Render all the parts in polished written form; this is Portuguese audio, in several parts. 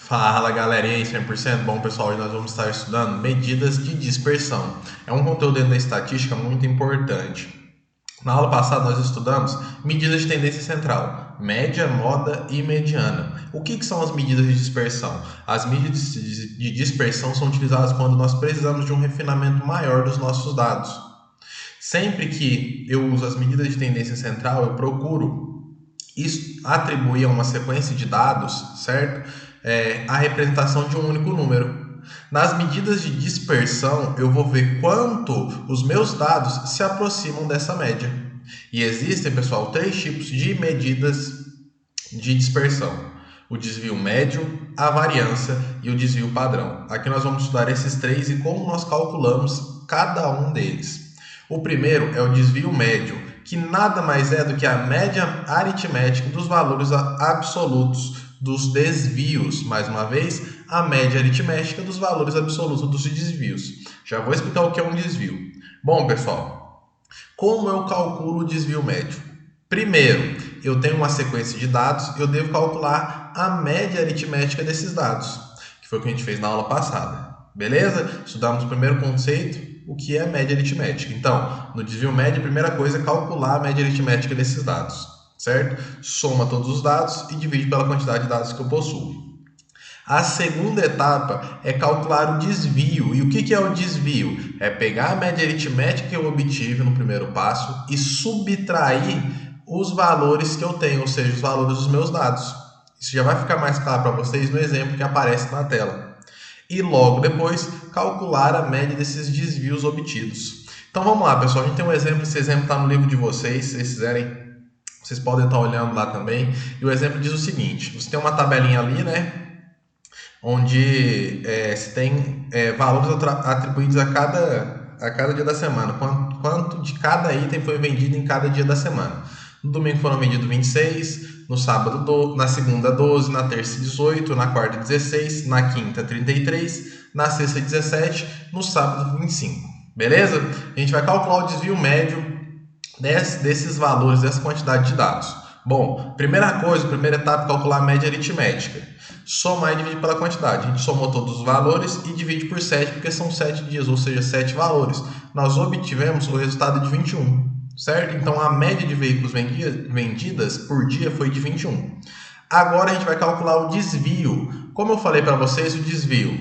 Fala galera, e aí, 100%? Bom pessoal, hoje nós vamos estar estudando medidas de dispersão. É um conteúdo dentro da estatística muito importante. Na aula passada nós estudamos medidas de tendência central, média, moda e mediana. O que são as medidas de dispersão? As medidas de dispersão são utilizadas quando nós precisamos de um refinamento maior dos nossos dados. Sempre que eu uso as medidas de tendência central, eu procuro atribuir a uma sequência de dados, certo? A representação de um único número. Nas medidas de dispersão, eu vou ver quanto os meus dados se aproximam dessa média. E existem, pessoal, 3 tipos de medidas de dispersão: o desvio médio, a variância e o desvio padrão. Aqui nós vamos estudar esses 3 e como nós calculamos cada um deles. O primeiro é o desvio médio, que nada mais é do que a média aritmética dos valores absolutos dos desvios. Mais uma vez, a média aritmética dos valores absolutos dos desvios. Já vou explicar o que é um desvio. Bom, pessoal, como eu calculo o desvio médio? Primeiro, eu tenho uma sequência de dados e eu devo calcular a média aritmética desses dados, que foi o que a gente fez na aula passada. Beleza? Estudamos o primeiro conceito, o que é média aritmética. Então, no desvio médio, a primeira coisa é calcular a média aritmética desses dados, certo? Soma todos os dados e divide pela quantidade de dados que eu possuo. A segunda etapa é calcular o desvio. E o que é o desvio? É pegar a média aritmética que eu obtive no primeiro passo e subtrair os valores que eu tenho, ou seja, os valores dos meus dados. Isso já vai ficar mais claro para vocês no exemplo que aparece na tela. E logo depois, calcular a média desses desvios obtidos. Então vamos lá, pessoal. A gente tem um exemplo, esse exemplo está no livro de vocês, se vocês quiserem, vocês podem estar olhando lá também. E o exemplo diz o seguinte: você tem uma tabelinha ali, né? Onde se tem valores atribuídos a cada dia da semana. Quanto de cada item foi vendido em cada dia da semana. No domingo foram vendidos 26, no sábado, na segunda 12, na terça 18, na quarta 16, na quinta 33, na sexta 17, no sábado 25. Beleza? A gente vai calcular o desvio médio desses valores, dessa quantidade de dados. Bom, primeira etapa é calcular a média aritmética. Somar e dividir pela quantidade. A gente somou todos os valores e divide por 7, porque são 7 dias, ou seja, 7 valores. Nós obtivemos o resultado de 21, certo? Então, a média de veículos vendidas por dia foi de 21. Agora, a gente vai calcular o desvio. Como eu falei para vocês, o desvio,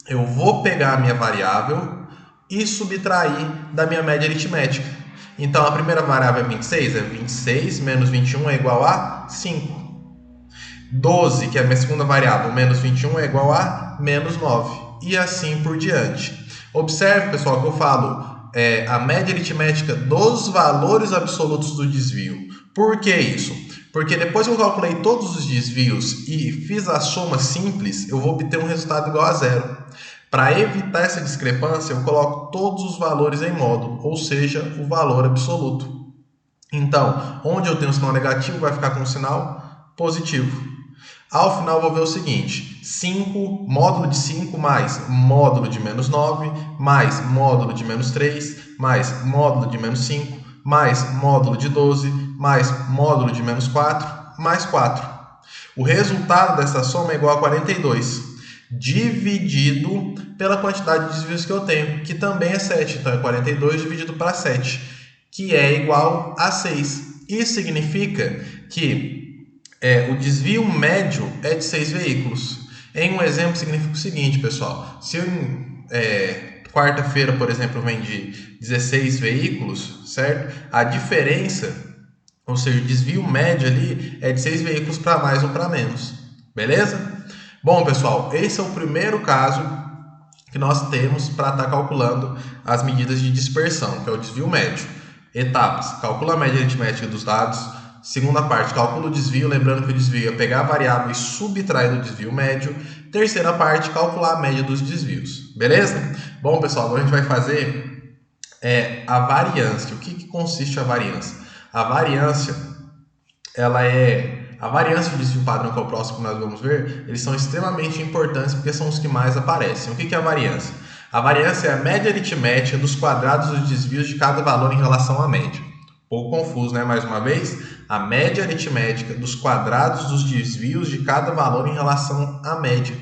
eu vou pegar a minha variável e subtrair da minha média aritmética. Então, a primeira variável é 26, 26 menos 21 é igual a 5. 12, que é a minha segunda variável, menos 21 é igual a menos 9. E assim por diante. Observe, pessoal, que eu falo a média aritmética dos valores absolutos do desvio. Por que isso? Porque depois que eu calculei todos os desvios e fiz a soma simples, eu vou obter um resultado igual a 0. Para evitar essa discrepância, eu coloco todos os valores em módulo, ou seja, o valor absoluto. Então, onde eu tenho um sinal negativo, vai ficar com um sinal positivo. Ao final, eu vou ver o seguinte: 5, módulo de 5 mais módulo de menos 9, mais módulo de menos 3, mais módulo de menos 5, mais módulo de 12, mais módulo de menos 4, mais 4. O resultado dessa soma é igual a 42, dividido pela quantidade de desvios que eu tenho, que também é 7. Então, é 42 dividido para 7, que é igual a 6. Isso significa que o desvio médio é de 6 veículos. Em um exemplo, significa o seguinte, pessoal: se eu quarta-feira, por exemplo, vendi 16 veículos, certo? A diferença, ou seja, o desvio médio ali é de 6 veículos para mais ou para menos. Beleza? Bom, pessoal, esse é o primeiro caso que nós temos para estar calculando as medidas de dispersão, que é o desvio médio. Etapas: calcula a média aritmética dos dados. Segunda parte, calcula o desvio, lembrando que o desvio é pegar a variável e subtrair do desvio médio. Terceira parte, calcular a média dos desvios. Beleza? Bom, pessoal, agora a gente vai fazer a variância. O que consiste a variância? A variância, a variância e o desvio padrão, que é o próximo que nós vamos ver, eles são extremamente importantes porque são os que mais aparecem. O que é a variância? A variância é a média aritmética dos quadrados dos desvios de cada valor em relação à média. Pouco confuso, né? Mais uma vez, a média aritmética dos quadrados dos desvios de cada valor em relação à média.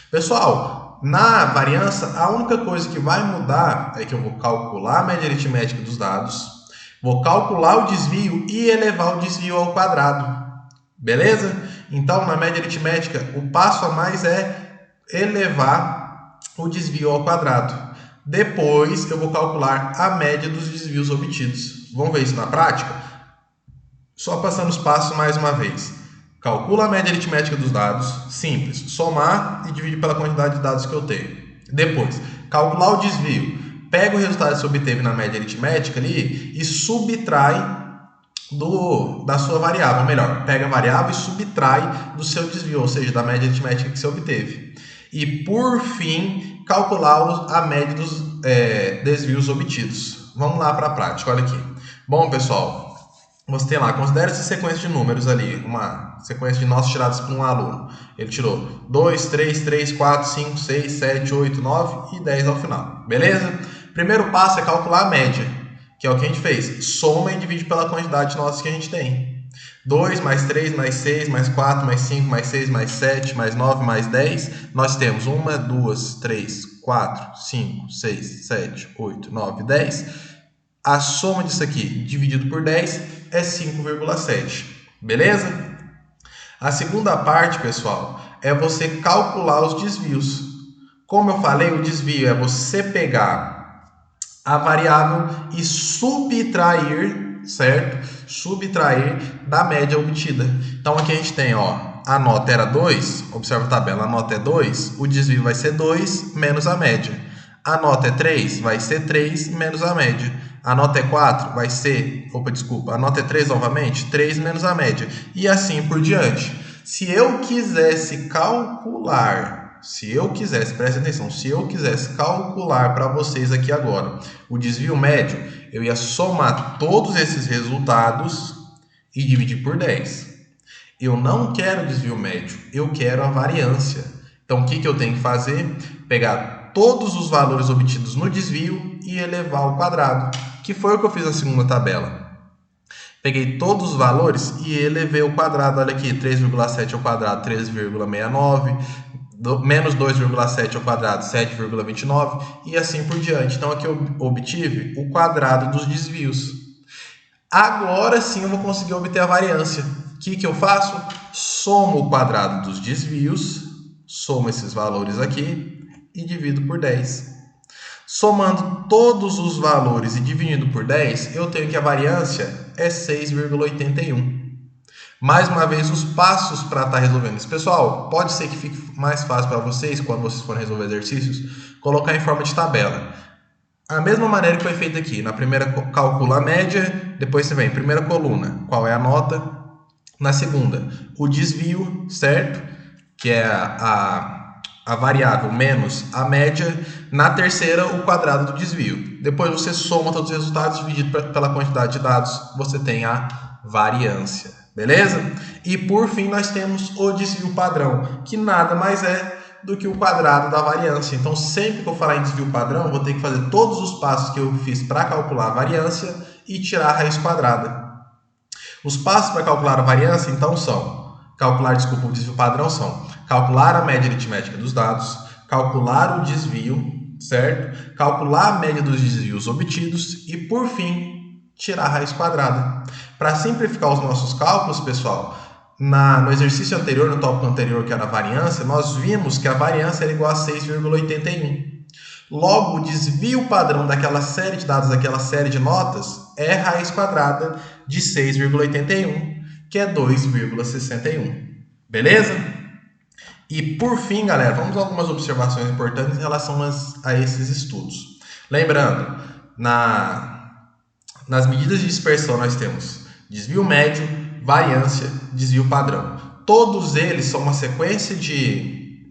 Pessoal, na variância, a única coisa que vai mudar é que eu vou calcular a média aritmética dos dados, vou calcular o desvio e elevar o desvio ao quadrado. Beleza? Então, na média aritmética, o passo a mais é elevar o desvio ao quadrado. Depois, eu vou calcular a média dos desvios obtidos. Vamos ver isso na prática? Só passando os passos mais uma vez. Calcula a média aritmética dos dados, simples, somar e dividir pela quantidade de dados que eu tenho. Depois, calcular o desvio. Pega o resultado que você obteve na média aritmética ali e subtrai da sua variável, melhor, pega a variável e subtrai do seu desvio, ou seja, da média aritmética que você obteve. E, por fim, calcular a média dos desvios obtidos. Vamos lá para a prática, olha aqui. Bom, pessoal, você tem lá, considera essa sequência de números ali, uma sequência de notas tiradas por um aluno. Ele tirou 2, 3, 3, 4, 5, 6, 7, 8, 9 e 10 ao final, beleza? Primeiro passo é calcular a média, que é o que a gente fez. Soma e divide pela quantidade de notas que a gente tem. 2 mais 3 mais 6 mais 4 mais 5 mais 6 mais 7 mais 9 mais 10. Nós temos 1, 2, 3, 4, 5, 6, 7, 8, 9, 10. A soma disso aqui dividido por 10 é 5,7. Beleza? A segunda parte, pessoal, é você calcular os desvios. Como eu falei, o desvio é você pegar a variável e subtrair, certo? Subtrair da média obtida. Então aqui a gente tem, ó, a nota era 2, observa a tabela, a nota é 2, o desvio vai ser 2 menos a média. A nota é 3, vai ser 3 menos a média. A nota é 4, vai ser, a nota é 3 novamente, 3 menos a média. E assim por diante. Se eu quisesse calcular, preste atenção, se eu quisesse calcular para vocês aqui agora o desvio médio, eu ia somar todos esses resultados e dividir por 10. Eu não quero o desvio médio, eu quero a variância. Então, o que eu tenho que fazer? Pegar todos os valores obtidos no desvio e elevar ao quadrado, que foi o que eu fiz na segunda tabela. Peguei todos os valores e elevei ao quadrado. Olha aqui, 3,7 ao quadrado, 13,69. Menos 2,7 ao quadrado, 7,29 e assim por diante. Então aqui eu obtive o quadrado dos desvios. Agora sim eu vou conseguir obter a variância. O que eu faço? Somo o quadrado dos desvios, somo esses valores aqui e divido por 10. Somando todos os valores e dividindo por 10, eu tenho que a variância é 6,81. Mais uma vez, os passos para estar resolvendo isso. Pessoal, pode ser que fique mais fácil para vocês, quando vocês forem resolver exercícios, colocar em forma de tabela. A mesma maneira que foi feito aqui. Na primeira, calcula a média, depois você vem, primeira coluna, qual é a nota. Na segunda, o desvio, certo? Que é a variável menos a média. Na terceira, o quadrado do desvio. Depois você soma todos os resultados, dividido pela quantidade de dados, você tem a variância. Beleza? E por fim nós temos o desvio padrão, que nada mais é do que o quadrado da variância. Então sempre que eu falar em desvio padrão, eu vou ter que fazer todos os passos que eu fiz para calcular a variância e tirar a raiz quadrada. Os passos para calcular a variância, então, são o desvio padrão são calcular a média aritmética dos dados, calcular o desvio, certo? Calcular a média dos desvios obtidos e, por fim, tirar a raiz quadrada. Para simplificar os nossos cálculos, pessoal, no exercício anterior, no tópico anterior, que era a variância, nós vimos que a variância era igual a 6,81. Logo, o desvio padrão daquela série de dados, daquela série de notas, é raiz quadrada de 6,81, que é 2,61. Beleza? E por fim, galera, vamos a algumas observações importantes em relação a esses estudos. Lembrando, nas medidas de dispersão nós temos desvio médio, variância, desvio padrão. Todos eles são uma sequência de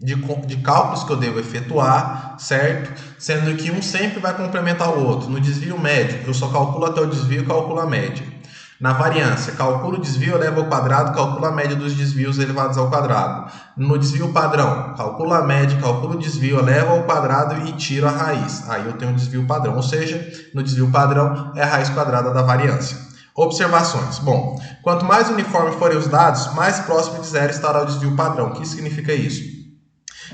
cálculos que eu devo efetuar, certo? Sendo que um sempre vai complementar o outro. No desvio médio, eu só calculo até o desvio e calculo a média. Na variância, calculo o desvio, elevo ao quadrado, calculo a média dos desvios elevados ao quadrado. No desvio padrão, calculo a média, calculo o desvio, elevo ao quadrado e tiro a raiz. Aí eu tenho um desvio padrão, ou seja, no desvio padrão é a raiz quadrada da variância. Observações. Bom, quanto mais uniforme forem os dados, mais próximo de zero estará o desvio padrão. O que significa isso?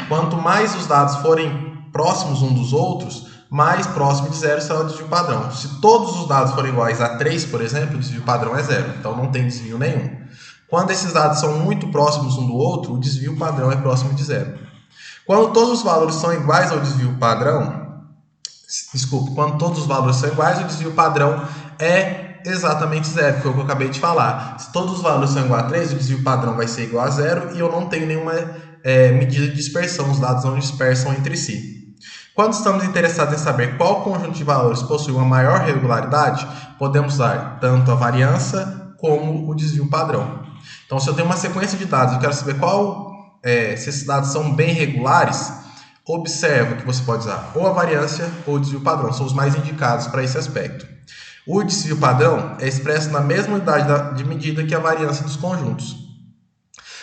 Quanto mais os dados forem próximos uns dos outros, mais próximo de zero será o desvio padrão. Se todos os dados forem iguais a 3, por exemplo, o desvio padrão é zero. Então não tem desvio nenhum. Quando esses dados são muito próximos um do outro, o desvio padrão é próximo de zero. Quando todos os valores são iguais ao desvio padrão, quando todos os valores são iguais, o desvio padrão é exatamente zero, foi o que eu acabei de falar. Se todos os valores são iguais a 3, o desvio padrão vai ser igual a zero e eu não tenho nenhuma medida de dispersão, os dados não dispersam entre si. Quando estamos interessados em saber qual conjunto de valores possui uma maior regularidade, podemos usar tanto a variância como o desvio padrão. Então, se eu tenho uma sequência de dados, eu quero saber se esses dados são bem regulares, observa que você pode usar ou a variância ou o desvio padrão, são os mais indicados para esse aspecto. O desvio padrão é expresso na mesma unidade de medida que a variância dos conjuntos.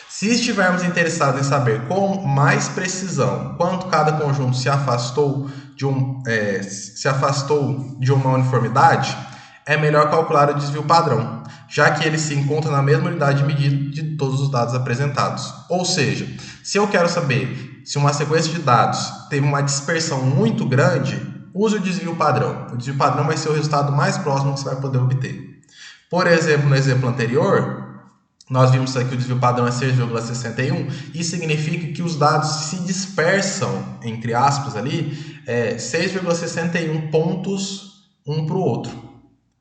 Se estivermos interessados em saber com mais precisão quanto cada conjunto se afastou de uma uniformidade, é melhor calcular o desvio padrão, já que ele se encontra na mesma unidade de medida de todos os dados apresentados. Ou seja, se eu quero saber se uma sequência de dados teve uma dispersão muito grande, use o desvio padrão. O desvio padrão vai ser o resultado mais próximo que você vai poder obter. Por exemplo, no exemplo anterior, nós vimos aqui que o desvio padrão é 6,61. Isso significa que os dados se dispersam, entre aspas, ali, 6,61 pontos um para o outro.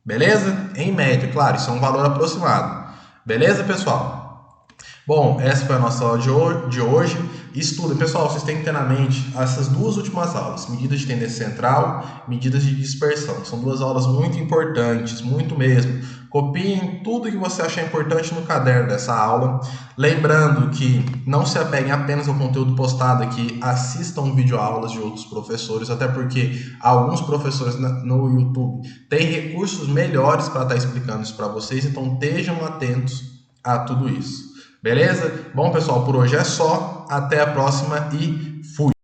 Beleza? Em média, claro, isso é um valor aproximado. Beleza, pessoal? Bom, essa foi a nossa aula de hoje. Estudem, pessoal, vocês têm que ter na mente essas duas últimas aulas, medidas de tendência central, medidas de dispersão. São duas aulas muito importantes, muito mesmo. Copiem tudo que você achar importante no caderno dessa aula. Lembrando que não se apeguem apenas ao conteúdo postado aqui, assistam videoaulas de outros professores, até porque alguns professores no YouTube têm recursos melhores para estar explicando isso para vocês, então estejam atentos a tudo isso. Beleza? Bom, pessoal, por hoje é só. Até a próxima e fui!